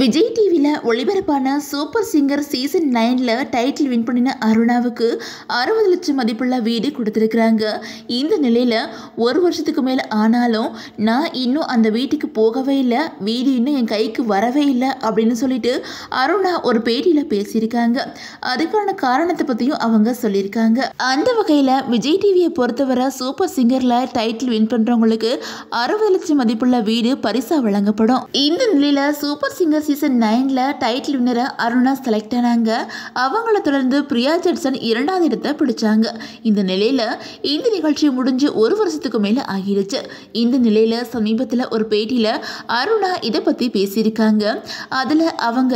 விஜய் டிவியில் ஒளிபரப்பான super singer season 9ல் டைட்டில் வின் பண்ணின அருணாவுக்கு 60 லட்சம் மதிப்புள்ள வீடு கொடுத்துருக்குறாங்க. இந்த நிலையில் ஒரு வருஷத்துக்கு மேலே ஆனாலும் நான் இன்னும் அந்த வீட்டுக்கு போகவே இல்லை, வீடு இன்னும் என் கைக்கு வரவே இல்லை அப்படின்னு சொல்லிட்டு அருணா ஒரு பேட்டியில் பேசியிருக்காங்க. அதுக்கான காரணத்தை பற்றியும் அவங்க சொல்லியிருக்காங்க. அந்த வகையில் விஜய் டிவியை பொறுத்தவரை சூப்பர் சிங்கரில் டைட்டில் வின் பண்ணுறவங்களுக்கு 60 லட்சம் மதிப்புள்ள வீடு பரிசா வழங்கப்படும். இந்த நிலையில் சூப்பர் சிங்கர் சீசன் 9ல் டைட்டில் வின்னரை அருணா செலக்ட் ஆனாங்க. அவங்கள தொடர்ந்து பிரியா ஜட்சன் 2வது இடத்தை பிடிச்சாங்க. இந்த நிலையில் இந்த நிகழ்ச்சி முடிஞ்சு ஒரு வருஷத்துக்கு மேலே ஆகிடுச்சு. இந்த நிலையில் சமீபத்தில் ஒரு பேட்டியில் அருணா இதை பற்றி பேசியிருக்காங்க. அதில் அவங்க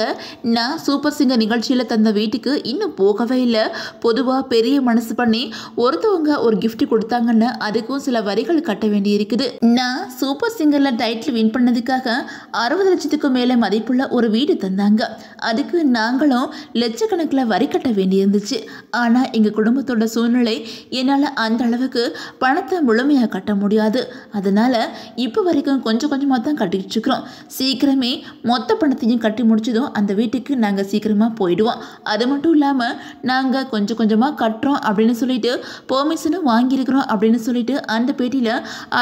நான் சூப்பர் சிங்கர் நிகழ்ச்சியில் தந்த வீட்டுக்கு இன்னும் போகவே இல்லை, பொதுவாக பெரிய மனசு பண்ணி ஒருத்தவங்க ஒரு கிஃப்ட் கொடுத்தாங்கன்னு அதுக்கும் சில வரிகள் கட்ட வேண்டியிருக்குது. நான் சூப்பர் சிங்கரில் டைட்டில் வின் பண்ணதுக்காக 60 லட்சத்துக்கு மேலே மதிப்புள்ள ஒரு வீடு தந்தாங்க. அதுக்கு நாங்களும் லட்சக்கணக்கில் வரி கட்ட வேண்டியிருந்துச்சு. ஆனால் எங்கள் குடும்பத்தோட சூழ்நிலை என்னால் அந்த அளவுக்கு பணத்தை முழுமையாக கட்ட முடியாது. அதனால் இப்போ வரைக்கும் கொஞ்சம் கொஞ்சமாக தான் கட்டிட்டு இருக்கிறோம். சீக்கிரமே மொத்த பணத்தையும் கட்டி முடிச்சதும் அந்த வீட்டுக்கு நாங்கள் சீக்கிரமாக போயிடுவோம். அது மட்டும் இல்லாமல் நாங்கள் கொஞ்சம் கொஞ்சமாக கட்டுறோம் அப்படின்னு சொல்லிட்டு பெர்மிஷனும் வாங்கியிருக்கிறோம் அப்படின்னு சொல்லிட்டு அந்த பேட்டியில்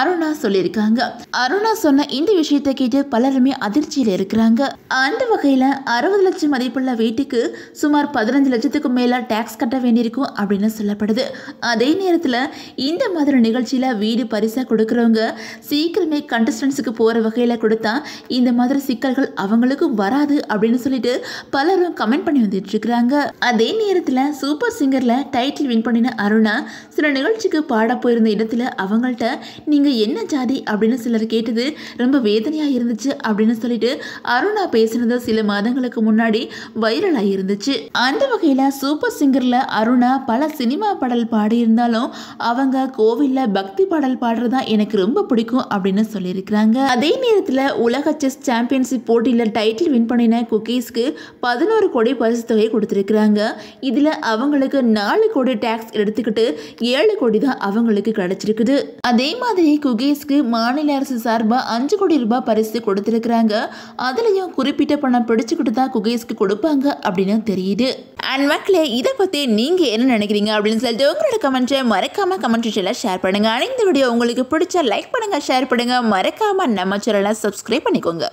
அருணா சொல்லியிருக்காங்க. அருணா சொன்ன இந்த விஷயத்தை கேட்டு பலருமே அதிர்ச்சியில் இருக்கிறாங்க. அந்த வகையில் 60 லட்சம் மதிப்புள்ள வீட்டுக்கு சுமார் 15 லட்சத்துக்கு மேலே டேக்ஸ் கட்ட வேண்டியிருக்கும் அப்படின்னு சொல்லப்படுது. அதே நேரத்தில் இந்த மாதிரி நிகழ்ச்சியில் வீடு பரிசாக கொடுக்குறவங்க சீக்கிரமே கண்டஸ்டன்ஸுக்கு போகிற வகையில் கொடுத்தா இந்த மாதிரி சிக்கல்கள் அவங்களுக்கும் வராது அப்படின்னு சொல்லிட்டு பலரும் கமெண்ட் பண்ணி வந்துட்டு இருக்கிறாங்க. அதே நேரத்தில் சூப்பர் சிங்கரில் டைட்டில் வின் பண்ணின அருணா சில நிகழ்ச்சிக்கு பாட போயிருந்த இடத்துல அவங்கள்ட்ட நீங்கள் என்ன ஜாதி அப்படின்னு சிலர் கேட்டது ரொம்ப வேதனையாக இருந்துச்சு அப்படின்னு சொல்லிட்டு அருணா பேசினது சில மாதங்களுக்கு முன்னாடி வைரலாக இருந்துச்சு. அந்த வகையில் சூப்பர் சிங்கரில் அருணா பல சினிமா பாடல் பாடியிருந்தாலும் அவங்க கோவிலில் பக்தி பாடல் பாடுறதா எனக்கு ரொம்ப பிடிக்கும் அப்படின்னு சொல்லியிருக்கிறாங்க. அதே நேரத்தில் உலக செஸ் சாம்பியன்ஷிப் போட்டியில் டைட்டில் வின் பண்ணின குக்கீஸ்க்கு 11 கோடி பரிசு தொகை கொடுத்துருக்குறாங்க. இதில் அவங்களுக்கு 4 கோடி டேக்ஸ் எடுத்துக்கிட்டு 7 கோடி தான் அவங்களுக்கு கிடைச்சிருக்குது. அதே மாதிரி குக்கீஸ்க்கு மாநில அரசு சார்பாக 5 கோடி ரூபாய் பரிசு கொடுத்துருக்குறாங்க. அதுலேயும் குறிப்பிட்ட பணம் பிடிச்சுக்கிட்டு தான் குக்கீஸ்க்கு கொடுப்பாங்க அப்படின்னு தெரியுது. அண்ட் மக்களே, இதை பற்றி நீங்கள் என்ன நினைக்கிறீங்க அப்படின்னு சொல்லிட்டு உங்களோட கமெண்ட்ஸை மறக்காமல் கமெண்ட் செக்ஷனில் ஷேர் பண்ணுங்கள். இந்த வீடியோ உங்களுக்கு பிடிச்சா லைக் பண்ணுங்கள், ஷேர் பண்ணுங்கள், மறக்காமல் நம்ம சேனலை சப்ஸ்கிரைப் பண்ணிக்கோங்க.